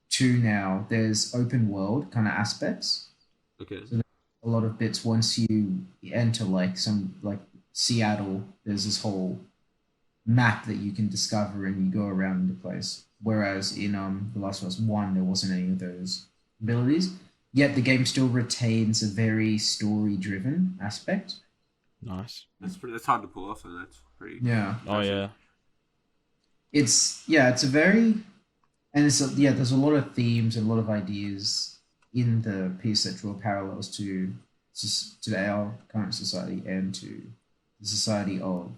2 now, there's open world kind of aspects. Okay. So a lot of bits once you enter like some like Seattle, there's this whole map that you can discover and you go around the place. Whereas in The Last of Us 1 there wasn't any of those abilities. Yet the game still retains a very story driven aspect. Nice. That's hard to pull off, and that's pretty. Yeah. Oh yeah. It's a very there's a lot of themes and a lot of ideas in the piece that draw parallels to our current society and to the society of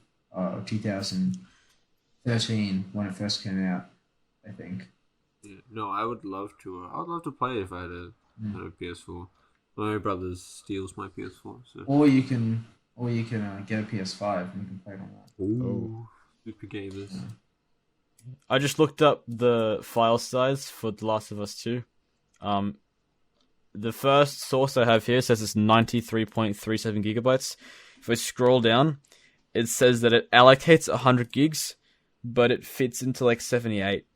2013 when it first came out, I think. Yeah. No, I would love to. I would love to play it if I had a PS4. My brother steals my PS4, so. Or you can get a PS5 and you can play it on that. Ooh, super gamers. Yeah. I just looked up the file size for The Last of Us 2. The first source I have here says it's 93.37 gigabytes. If I scroll down, it says that it allocates 100 gigs, but it fits into like 78.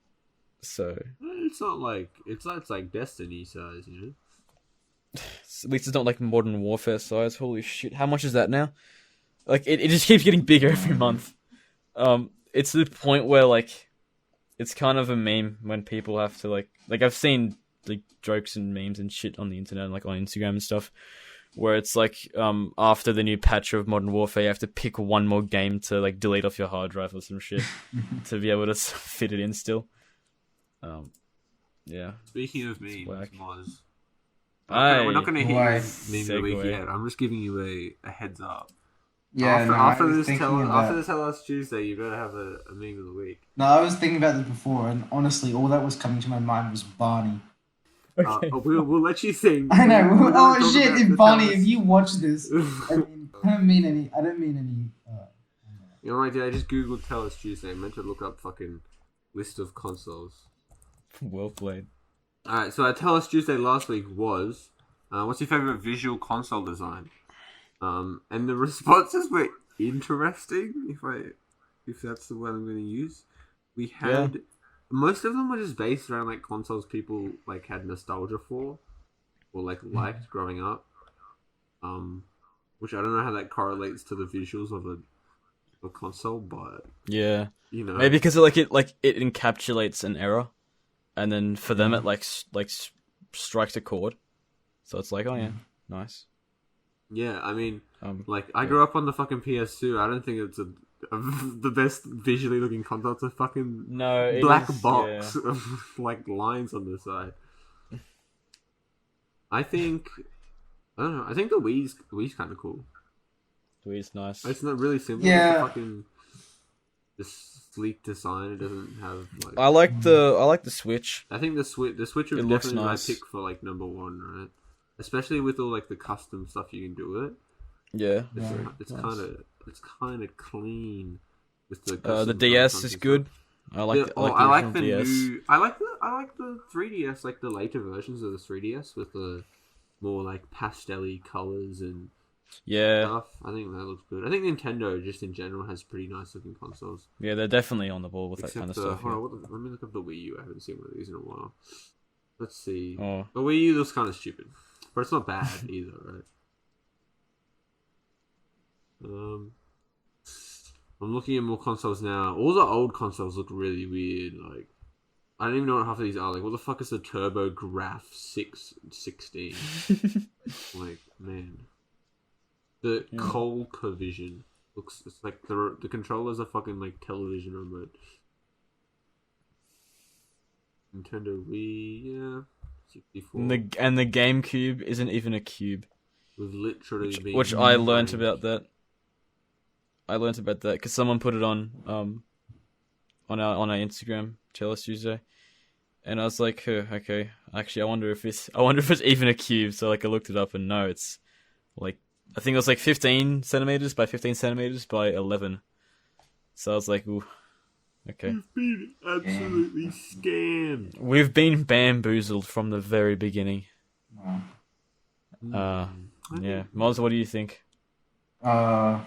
So it's not like it's like Destiny size, you know. At least it's not like Modern Warfare size. Holy shit! How much is that now? Like it just keeps getting bigger every month. It's to the point where like it's kind of a meme when people have to like I've seen like jokes and memes and shit on the internet, like on Instagram and stuff, where it's like after the new patch of Modern Warfare, you have to pick one more game to like delete off your hard drive or some shit to be able to fit it in still. Yeah. Speaking of memes, Moz, we're not going to hit meme of the week segue. yet. I'm just giving you a heads up. Yeah, after this Tell Us Tuesday, you better have a meme of the week. No, I was thinking about this before, and honestly, all that was coming to my mind was Barney. Okay. We'll let you think. I know. We'll Shit! If Barney, if you watch this, I don't mean any. You know what I did? I just googled Tell Us Tuesday. I meant to look up fucking list of consoles. Well played. Alright, so our Tell Us Tuesday last week was, what's your favorite visual console design? And the responses were interesting, if that's the word I'm going to use. We had most of them were just based around like consoles people like had nostalgia for, or like liked growing up. Which I don't know how that correlates to the visuals of a console, but yeah, you know, maybe because it encapsulates an era, and then for them it strikes a chord. So it's like, oh yeah, nice. Yeah, I mean, I grew up on the fucking PS2. I don't think it's the best visually looking console. It's a fucking black box of like lines on the side. I don't know. I think the Wii's kind of cool. The Wii's nice. It's not really simple. Yeah. It's a fucking just sleek design. It doesn't have like. I like the Switch. I think the Switch would definitely be my pick for like number one, right? Especially with all like the custom stuff you can do with it. Yeah, it's kind of clean with the DS is good. I like the DS. I like the 3DS, like the later versions of the 3DS with the more like pastel-y colors and stuff. I think that looks good. I think Nintendo just in general has pretty nice looking consoles. Yeah, they're definitely on the ball with that kind of stuff. Let me look up the Wii U. I haven't seen one of these in a while. Let's see. Oh. The Wii U looks kind of stupid, but it's not bad either, right? I'm looking at more consoles now. All the old consoles look really weird. Like, I don't even know what half of these are. Like, what the fuck is the TurboGrafx 616? Like, man. The ColecoVision looks. It's like the controllers are fucking like television remote. Nintendo Wii, yeah. 64. And the GameCube isn't even a cube. With literally being which I learnt about that. I learned about that because someone put it on our Instagram Chalice Tuesday, and I was like, okay. Actually, I wonder if it's even a cube. So like I looked it up, and no, it's like I think it was like 15 centimeters by 15 centimeters by 11. So I was like, ooh, okay. You've been absolutely scammed. We've been bamboozled from the very beginning. Wow. Yeah, Moz, what do you think? Uh,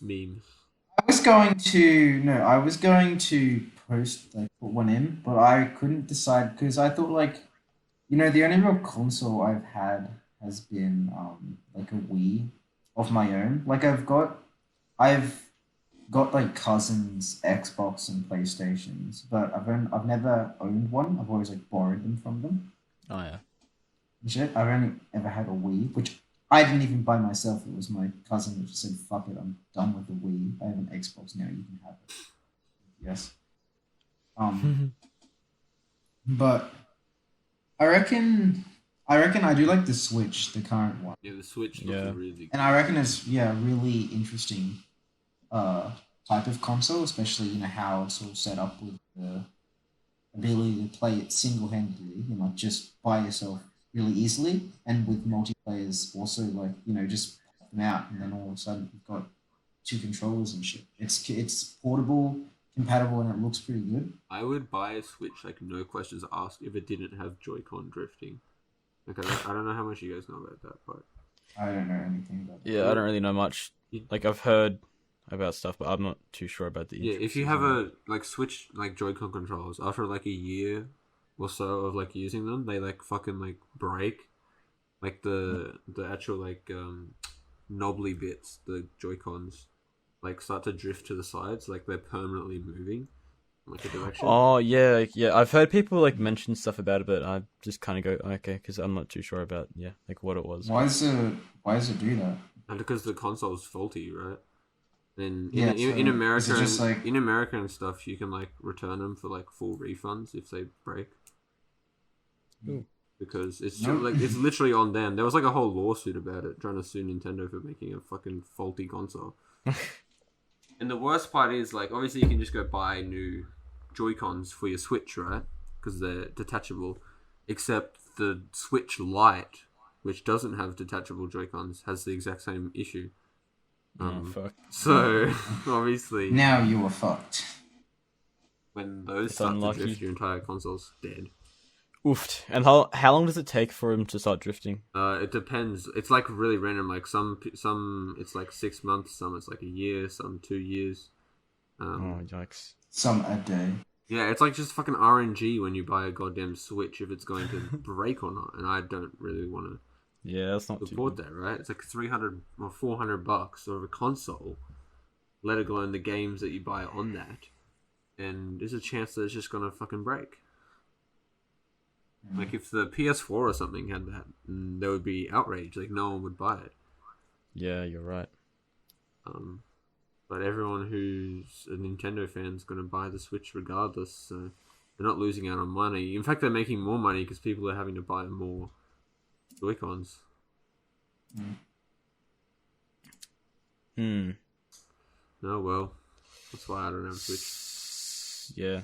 Memes. I was going to post like put one in, but I couldn't decide because I thought like, the only real console I've had has been like a Wii of my own. Like I've got like cousins' Xbox and PlayStations, but I've never owned one. I've always like borrowed them from them. Oh yeah. And shit. I've only ever had a Wii, which I didn't even buy myself. It was my cousin who just said, "Fuck it, I'm done with the Wii. I have an Xbox now. You can have it." Yes. But I reckon I do like the Switch, the current one, Yeah, the Switch looks really good. and I reckon it's really interesting type of console, especially how it's all set up with the ability to play it single-handedly, just by yourself really easily, and with multiplayers also like just pop them out, and then all of a sudden you've got two controllers and shit. It's portable, compatible, and it looks pretty good. I would buy a Switch like no questions asked if it didn't have Joy-Con drifting. Like I don't know how much you guys know about that, but I don't know anything about that. Yeah, I don't really know much. Like I've heard about stuff, but I'm not too sure about the. Yeah, if you have a like Switch like Joy-Con controllers, after like a year or so of like using them, they like fucking like break, like the actual like knobbly bits, the Joy-Cons, like start to drift to the sides, like they're permanently moving, in, like a direction. Oh yeah. I've heard people like mention stuff about it, but I just kind of go okay because I'm not too sure about like what it was. Why does it do that? And because the console's faulty, right? And Yeah, in so America, is it just like- in America and stuff, you can like return them for like full refunds if they break. Ooh. Because it's Nope. like it's literally on them. There was like a whole lawsuit about it, trying to sue Nintendo for making a fucking faulty console. And the worst part is like obviously you can just go buy new Joy-Cons for your Switch, right? Because they're detachable. Except the Switch Lite, which doesn't have detachable Joy-Cons, has the exact same issue. Fuck. So obviously, Now you are fucked. when those It's start unlucky. to drift, your entire console's dead. Oofed. And how long does it take for him to start drifting? It depends. It's like really random. Like some it's like 6 months, some it's like a year, some 2 years. Oh yikes. Some a day. Yeah, it's like just fucking RNG when you buy a goddamn Switch if it's going to break or not. And I don't really want to Yeah, that's not too support good. that, right? It's like $300 or $400 of a console, let alone the games that you buy on that. And there's a chance that it's just gonna fucking break. Like if the PS4 or something had that, there would be outrage. Like no one would buy it. Yeah, you're right. But everyone who's a Nintendo fan is gonna buy the Switch regardless. So they're not losing out on money. In fact, they're making more money because people are having to buy more Joy-Cons. Hmm. Oh well, that's why I don't have a Switch. Yeah.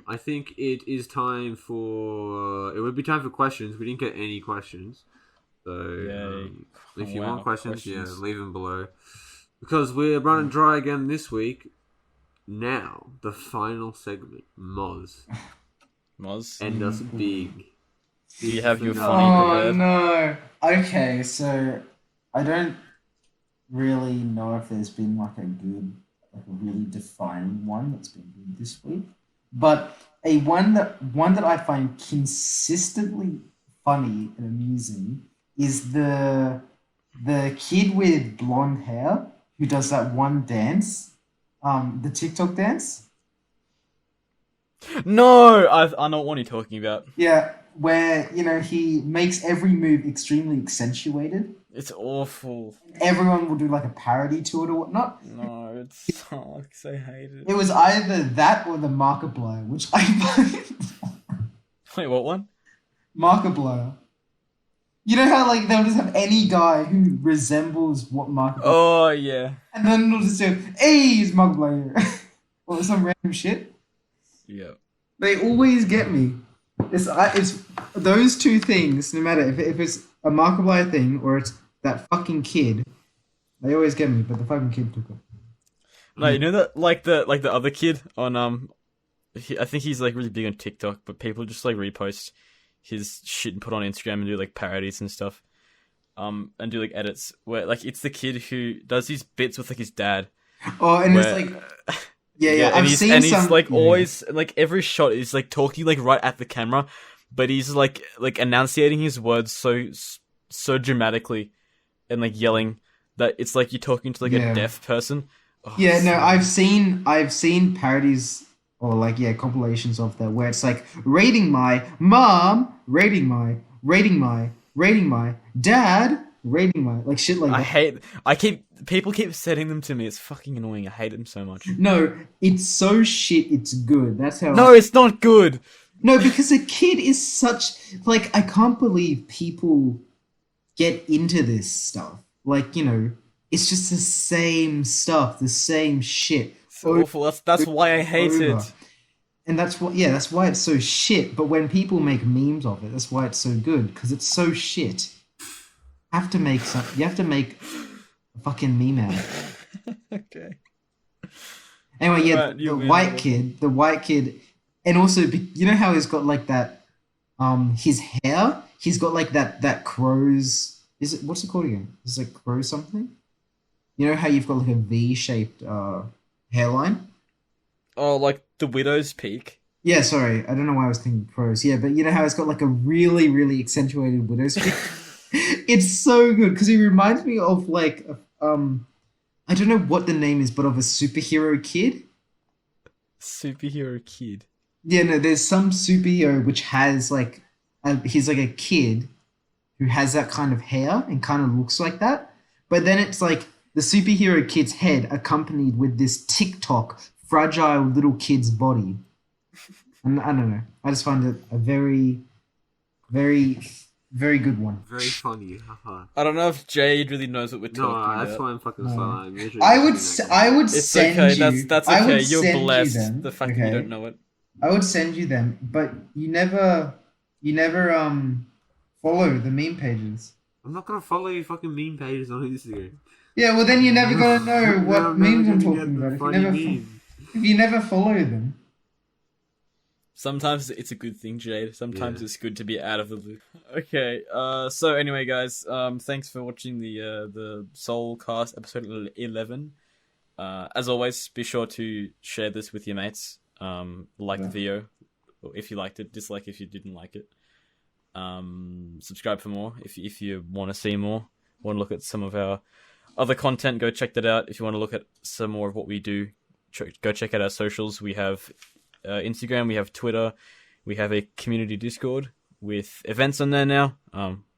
I think it is time for. It would be time for questions. We didn't get any questions, so if you want questions, yeah, leave them below. Because we're running dry again this week. Now the final segment, Moz. End us big. Do you have your funny Oh prepared? no. Okay, so I don't really know if there's been like a really defining one that's been good this week. But one that I find consistently funny and amusing is the kid with blonde hair who does that one dance, the TikTok dance. No, I know what you're talking about. Yeah, where he makes every move extremely accentuated. It's awful. Everyone will do like a parody to it or whatnot. No, it sucks. I hate it. It was either that or the Markiplier, which I Wait, what one? Markiplier. You know how like they'll just have any guy who resembles what Markiplier, Oh yeah. and then they'll just say, "Hey, he's Markiplier," or some random shit. Yeah. They always get me. It's those two things. No matter if it's a Markiplier thing or it's that fucking kid, they always get me. But the fucking kid took it. No, you know that like the other kid on I think he's like really big on TikTok, but people just like repost his shit and put on Instagram and do like parodies and stuff, and do like edits where like it's the kid who does these bits with like his dad. Oh, and where, it's like yeah. and I've he's like always like every shot is like talking like right at the camera, but he's like enunciating his words so dramatically and like yelling that it's like you're talking to like a deaf person. Oh, yeah, no, I've seen parodies or like compilations of that where it's like rating my mom, rating my dad, rating my like shit like that. People keep sending them to me. It's fucking annoying. I hate them so much. No, it's so shit. It's good. That's how. No, it's not good. No, because a kid is such like I can't believe people get into this stuff. Like it's just the same stuff, the same shit. It's awful. That's why I hate it. And that's why it's so shit. But when people make memes of it, that's why it's so good because it's so shit. You have to make a fucking meme out of it. Okay. Anyway, Right, the white kid, and also you know how he's got like that, his hair. He's got like that crow's. What's it called again? Is it like crow something? You know how you've got like a V-shaped hairline? Oh, like the widow's peak. Yeah, sorry. I don't know why I was thinking crows. Yeah, but you know how it's got like a really, really accentuated widow's peak? It's so good because he reminds me of like, I don't know what the name is, but of a superhero kid. Superhero kid? Yeah, no, there's some superhero which has like, he's like a kid who has that kind of hair and kind of looks like that. But then it's like the superhero kid's head accompanied with this TikTok fragile little kid's body. And I don't know. I just find it a very, very, very good one. Very funny. Haha. I don't know if Jade really knows what we're talking about. No, that's why I'm fucking silent. I would It's send okay. you. That's I okay. would You're send blessed. you them, The fact that you don't know it. I would send you them, but you never follow the meme pages. I'm not gonna follow your fucking meme pages on Instagram. Yeah, well then you're never gonna know what I'm memes never I'm gonna talking get the about funny if you never follow them. Sometimes it's a good thing, Jade. Sometimes it's good to be out of the loop. Okay, so anyway, guys, thanks for watching the Soulcast episode 11. As always, be sure to share this with your mates. Like the video, if you liked it. Dislike if you didn't like it. Subscribe for more if you want to see more. Want to look at some of our other content? Go check that out. If you want to look at some more of what we do, go check out our socials. We have Instagram, we have Twitter, we have a community Discord with events on there now.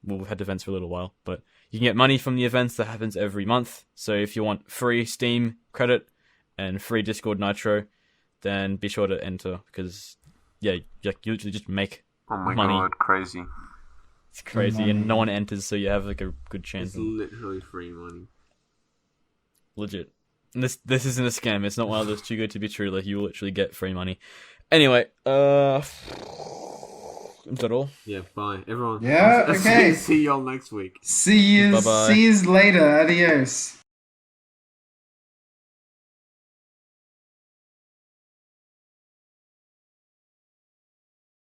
We've had events for a little while, but you can get money from the events that happens every month. So if you want free Steam credit and free Discord Nitro, then be sure to enter because you usually just make money. God, crazy! It's crazy, and no one enters, so you have like a good chance. It's literally free money. Legit. And this isn't a scam. It's not one of those too good to be true. Like you will literally get free money. Anyway, is that all? Yeah, bye, everyone. Yeah, okay. See y'all next week. See you. Bye-bye. See you later. Adios.